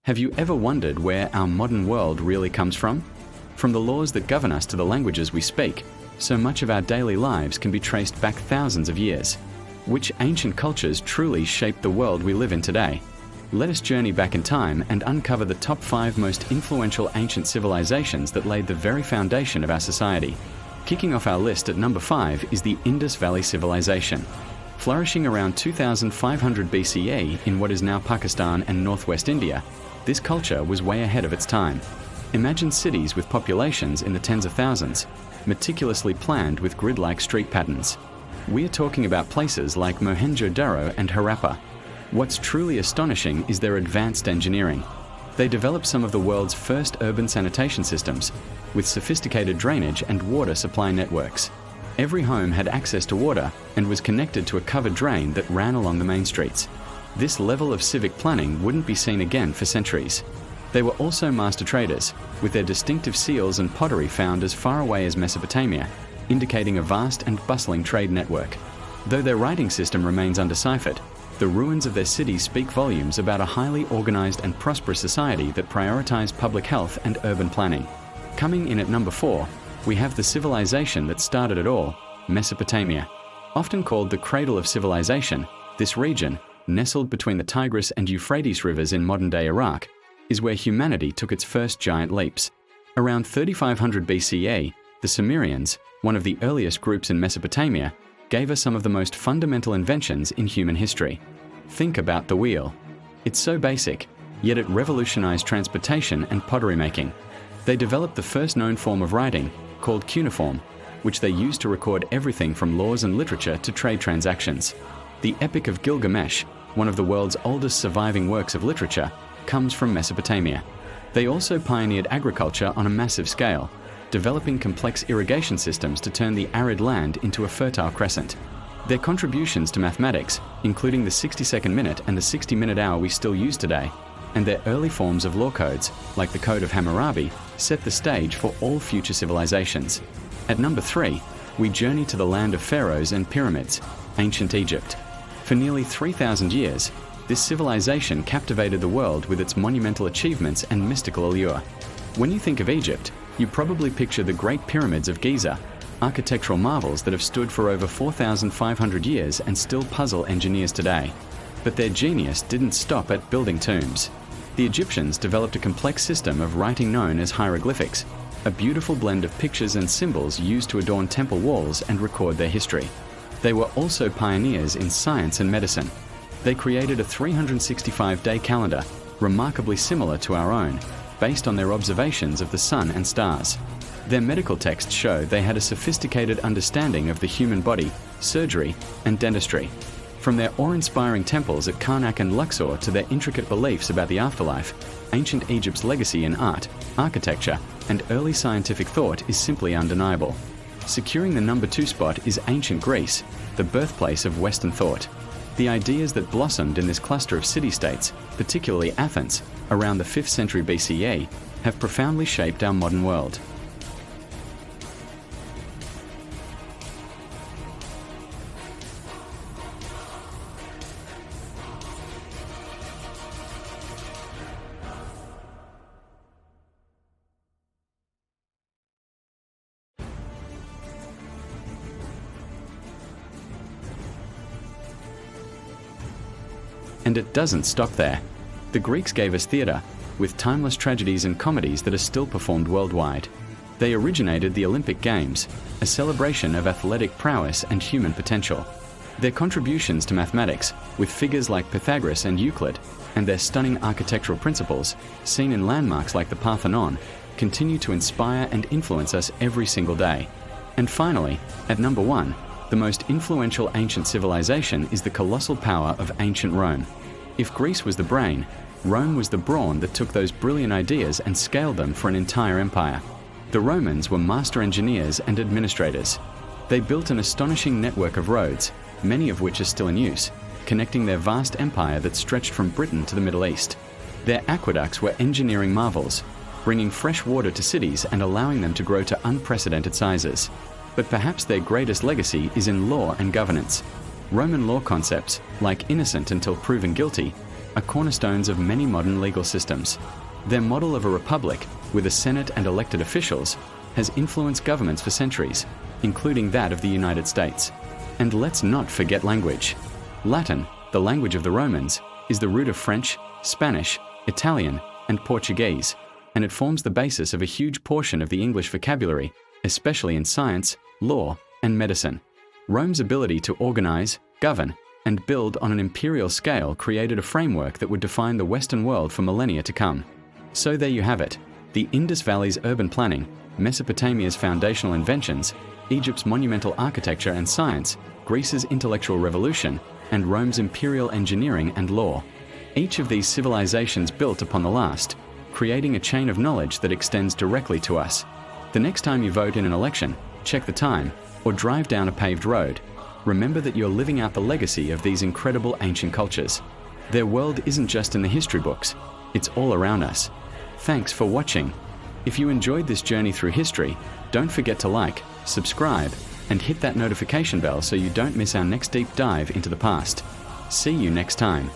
Have you ever wondered where our modern world really comes from? From the laws that govern us to the languages we speak, so much of our daily lives can be traced back thousands of years. Which ancient cultures truly shaped the world we live in today? Let us journey back in time and uncover the top 5 most influential ancient civilizations that laid the very foundation of our society. Kicking off our list at number 5 is the Indus Valley Civilization. Flourishing around 2500 BCE in what is now Pakistan and northwest India, this culture was way ahead of its time. Imagine cities with populations in the tens of thousands, meticulously planned with grid-like street patterns. We are talking about places like Mohenjo-Daro and Harappa. What's truly astonishing is their advanced engineering. They developed some of the world's first urban sanitation systems, with sophisticated drainage and water supply networks. Every home had access to water and was connected to a covered drain that ran along the main streets. This level of civic planning wouldn't be seen again for centuries. They were also master traders, with their distinctive seals and pottery found as far away as Mesopotamia, indicating a vast and bustling trade network. Though their writing system remains undeciphered, the ruins of their cities speak volumes about a highly organized and prosperous society that prioritized public health and urban planning. Coming in at number 4, we have the civilization that started it all, Mesopotamia. Often called the cradle of civilization, this region, nestled between the Tigris and Euphrates rivers in modern-day Iraq, is where humanity took its first giant leaps. Around 3500 BCE, the Sumerians, one of the earliest groups in Mesopotamia, gave us some of the most fundamental inventions in human history. Think about the wheel. It's so basic, yet it revolutionized transportation and pottery making. They developed the first known form of writing, called cuneiform, which they used to record everything from laws and literature to trade transactions. The Epic of Gilgamesh, one of the world's oldest surviving works of literature, comes from Mesopotamia. They also pioneered agriculture on a massive scale, developing complex irrigation systems to turn the arid land into a fertile crescent. Their contributions to mathematics, including the 60-second minute and the 60-minute hour we still use today, and their early forms of law codes, like the Code of Hammurabi, set the stage for all future civilizations. At number 3, we journey to the land of pharaohs and pyramids, ancient Egypt. For nearly 3,000 years, this civilization captivated the world with its monumental achievements and mystical allure. When you think of Egypt, you probably picture the Great Pyramids of Giza, architectural marvels that have stood for over 4,500 years and still puzzle engineers today. But their genius didn't stop at building tombs. The Egyptians developed a complex system of writing known as hieroglyphics, a beautiful blend of pictures and symbols used to adorn temple walls and record their history. They were also pioneers in science and medicine. They created a 365-day calendar, remarkably similar to our own, based on their observations of the sun and stars. Their medical texts show they had a sophisticated understanding of the human body, surgery, and dentistry. From their awe-inspiring temples at Karnak and Luxor to their intricate beliefs about the afterlife, ancient Egypt's legacy in art, architecture, and early scientific thought is simply undeniable. Securing the number 2 spot is ancient Greece, the birthplace of Western thought. The ideas that blossomed in this cluster of city-states, particularly Athens, around the 5th century BCE, have profoundly shaped our modern world. And it doesn't stop there. The Greeks gave us theatre, with timeless tragedies and comedies that are still performed worldwide. They originated the Olympic Games, a celebration of athletic prowess and human potential. Their contributions to mathematics, with figures like Pythagoras and Euclid, and their stunning architectural principles, seen in landmarks like the Parthenon, continue to inspire and influence us every single day. And finally, at number 1, the most influential ancient civilization is the colossal power of ancient Rome. If Greece was the brain, Rome was the brawn that took those brilliant ideas and scaled them for an entire empire. The Romans were master engineers and administrators. They built an astonishing network of roads, many of which are still in use, connecting their vast empire that stretched from Britain to the Middle East. Their aqueducts were engineering marvels, bringing fresh water to cities and allowing them to grow to unprecedented sizes. But perhaps their greatest legacy is in law and governance. Roman law concepts, like innocent until proven guilty, are cornerstones of many modern legal systems. Their model of a republic, with a Senate and elected officials, has influenced governments for centuries, including that of the United States. And let's not forget language. Latin, the language of the Romans, is the root of French, Spanish, Italian, and Portuguese, and it forms the basis of a huge portion of the English vocabulary, especially in science, law, and medicine. Rome's ability to organize, govern, and build on an imperial scale created a framework that would define the Western world for millennia to come. So there you have it, the Indus Valley's urban planning, Mesopotamia's foundational inventions, Egypt's monumental architecture and science, Greece's intellectual revolution, and Rome's imperial engineering and law. Each of these civilizations built upon the last, creating a chain of knowledge that extends directly to us. The next time you vote in an election, check the time, or drive down a paved road, remember that you're living out the legacy of these incredible ancient cultures. Their world isn't just in the history books, it's all around us. Thanks for watching. If you enjoyed this journey through history, don't forget to like, subscribe, and hit that notification bell so you don't miss our next deep dive into the past. See you next time.